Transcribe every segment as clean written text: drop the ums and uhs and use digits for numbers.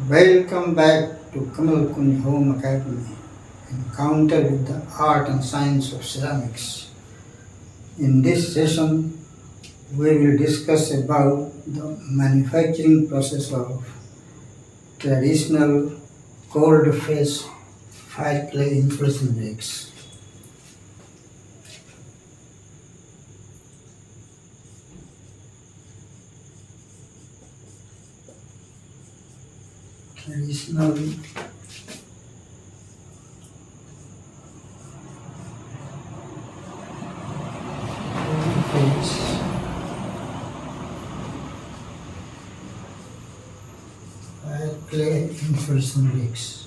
Welcome back to Kamal Kunj Home Academy, Encounter with the Art and Science of Ceramics. In this session, we will discuss about the manufacturing process of traditional cold phase Fireclay Insulation Bricks. Traditional cold phase Fireclay Insulation Bricks.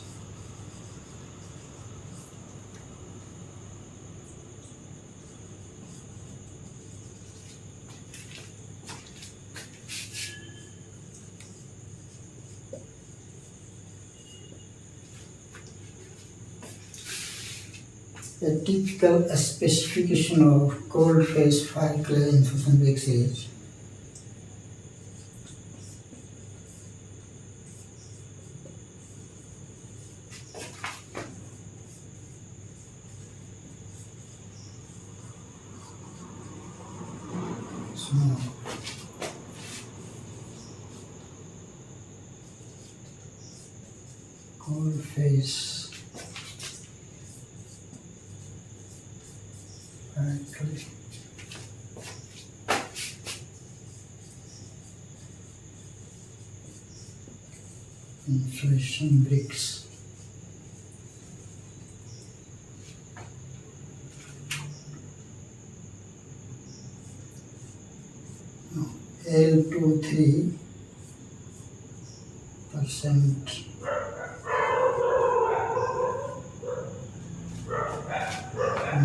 A typical specification of cold phase Fireclay Insulation Bricks is small. Cold phase Fireclay Insulation Bricks. L23%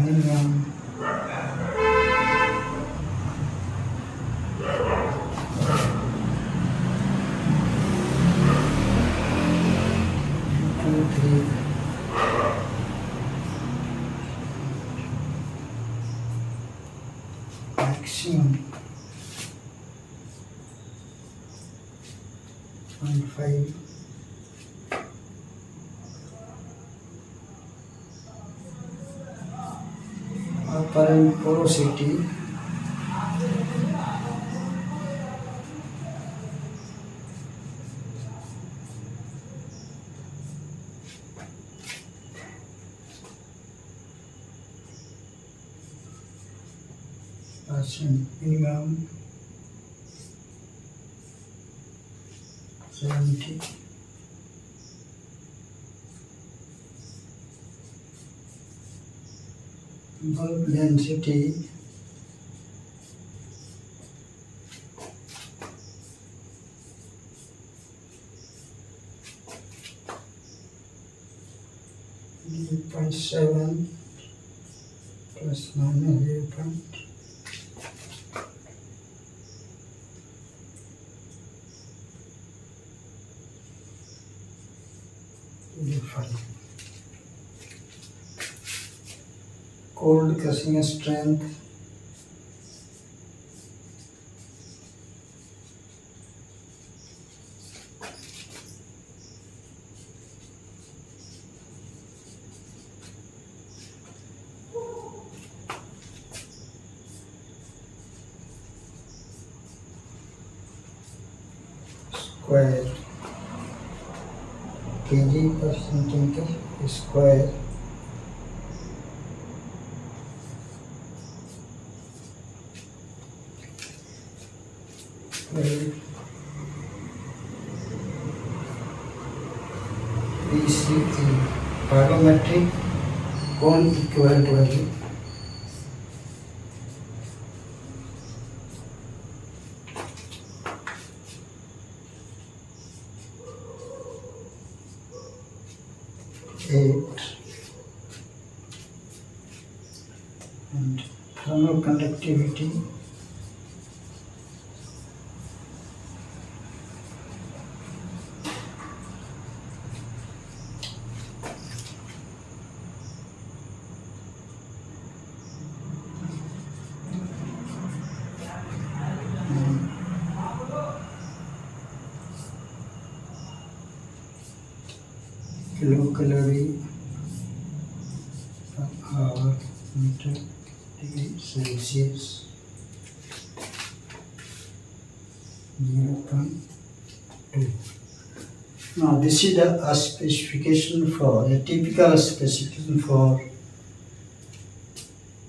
minimum two, three maximum 0.5 apparent porosity percent minimum 70 bulk density 0.7 plus minus 0.5. Cold crushing strength square kg per centimeter square PCE parametric cone equivalent value eight and thermal conductivity kilocalorie per hour meter degree Celsius 0.2. Now this is a specification for a typical specification for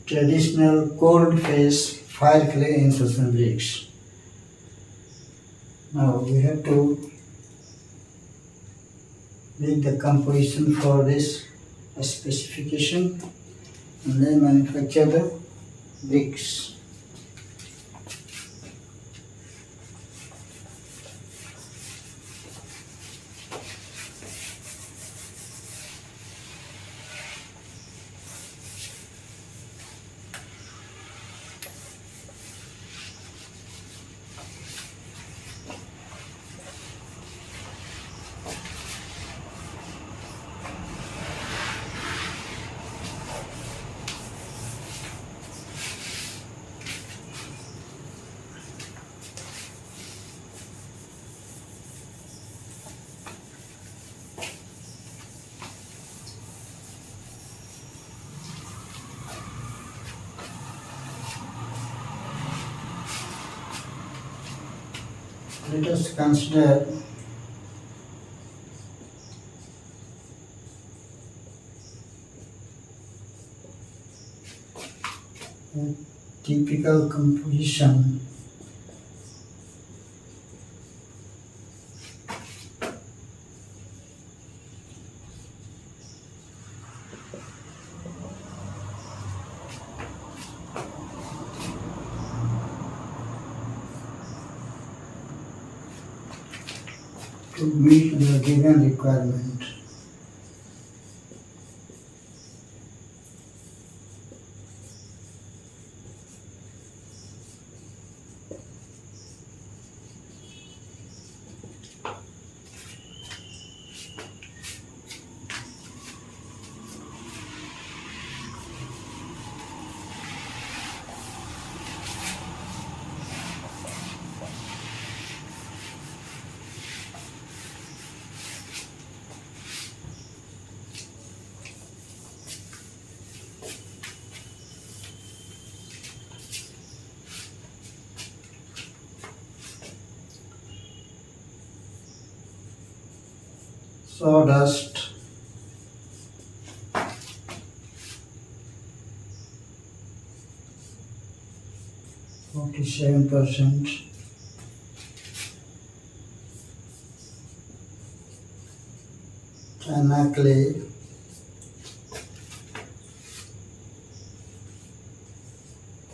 traditional cold phase Fireclay insulation bricks. Now we have to make the composition for this specification and then manufacture the bricks. Let us consider a typical composition to meet the given requirement. Sawdust, %, China clay,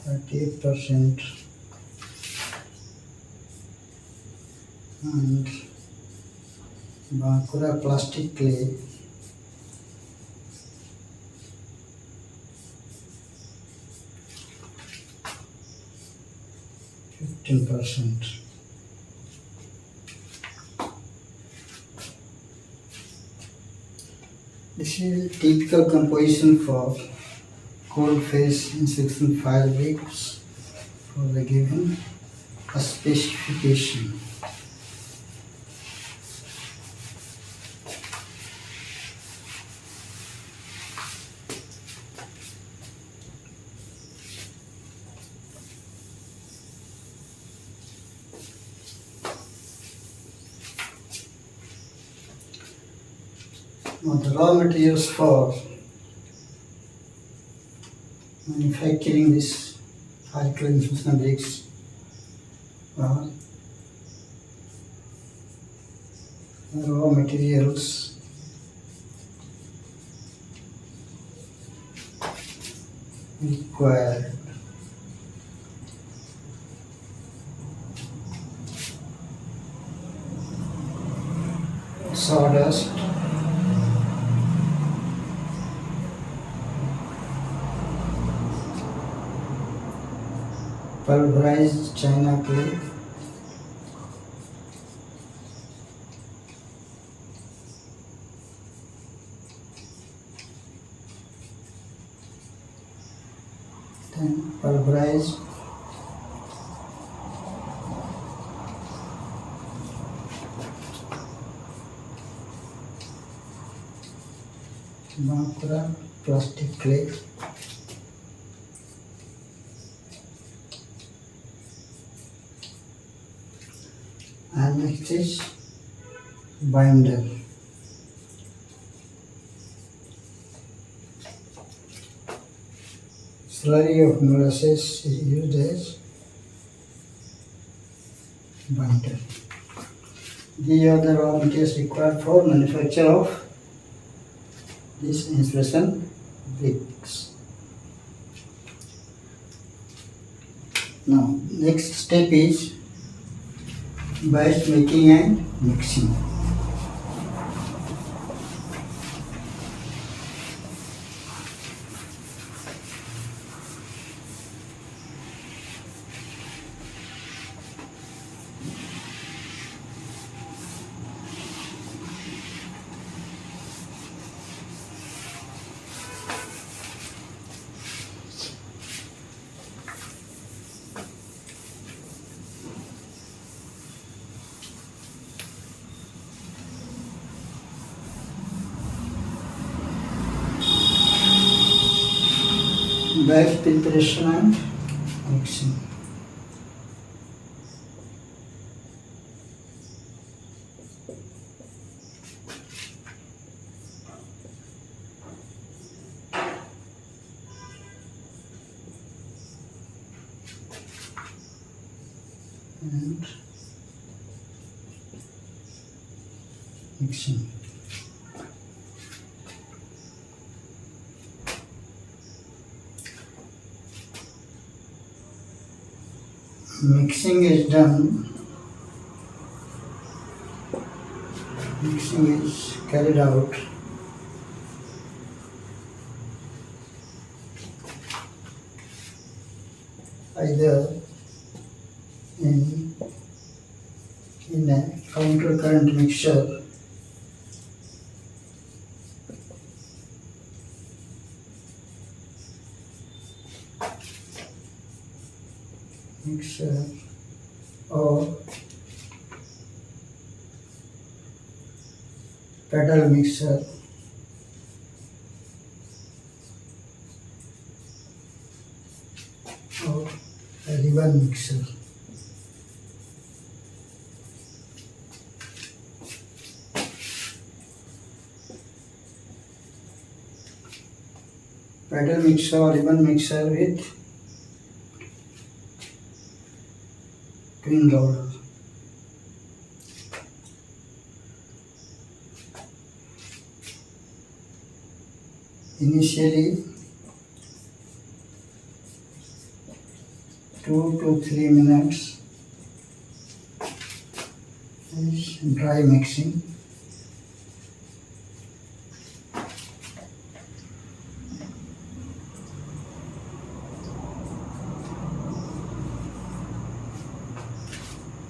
38%, and Bokaro plastic clay, 15%. This is typical composition for cold phase insulation fire bricks for the given specification. Now the raw materials for manufacturing this Fireclay insulation bricks are raw materials required. Sawdust, pulverized China clay, then pulverized Bokaro plastic clay. And next is binder. Slurry of molasses is used as binder. These are the raw materials required for manufacture of this insulation bricks. Now, next step is batch making and mixing. Batch preparation and mixing. And mixing. Mixing is done. Mixing is carried out either in a counter current mixture or pedal mixer or a ribbon mixer. Pedal mixer or ribbon mixer with twin roller. Initially 2 to 3 minutes is dry mixing.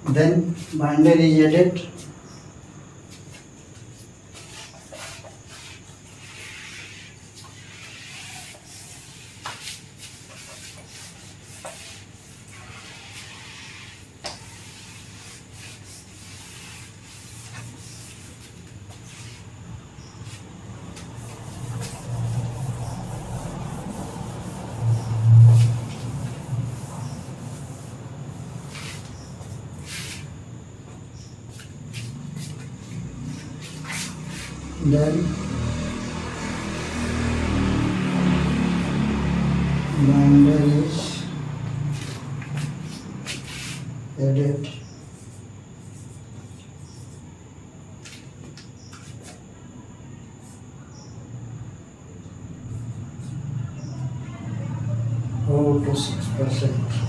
Then binder is added. Then binder is added. To 6%.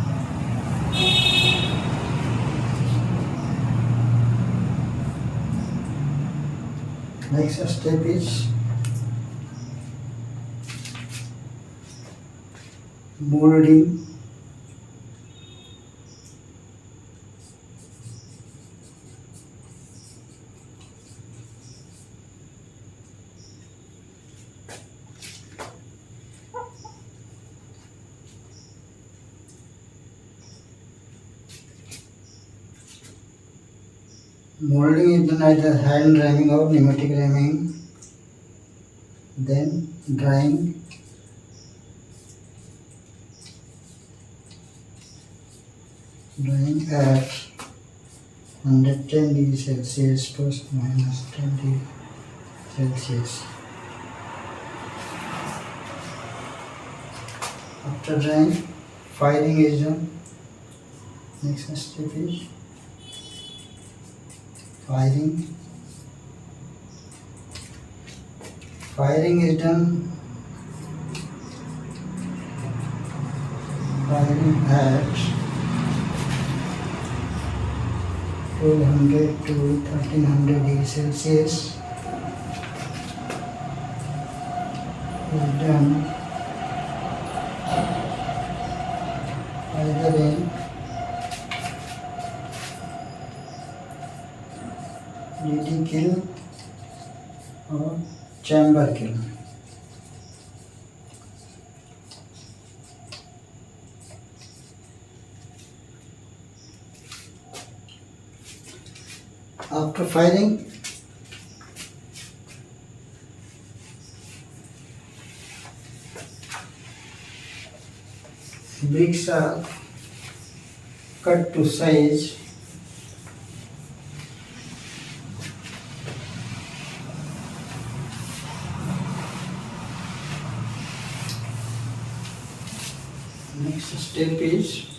Next step is molding. Molding is done either hand ramming or pneumatic ramming. then drying, at 110 degrees Celsius plus minus 10 degrees Celsius. After drying, firing is done. Next step is firing. Firing is done. Firing at 1200 to 1300 degrees Celsius is done. Either in DD kiln or chamber kiln. After firing, bricks are cut to size. Next step is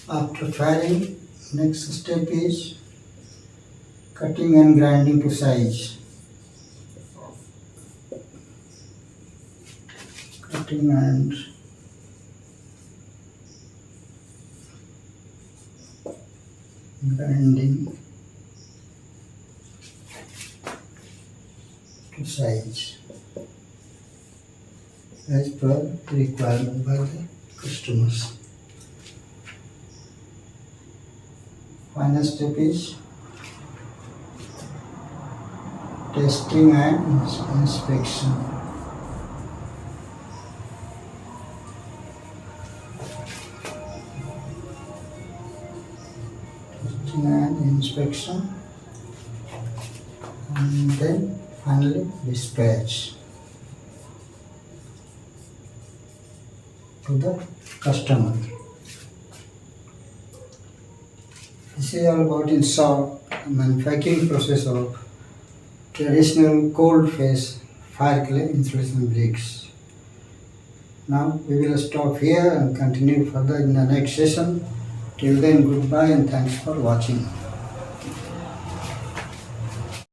after firing, next step is cutting and grinding to size. Cutting and grinding to size as per requirement by the customers. Final step is testing and inspection. Testing and inspection, and then finally dispatch to the customer. This is all about in short manufacturing process of traditional cold phase Fireclay insulation bricks. Now we will stop here and continue further in the next session. Till then, goodbye and thanks for watching.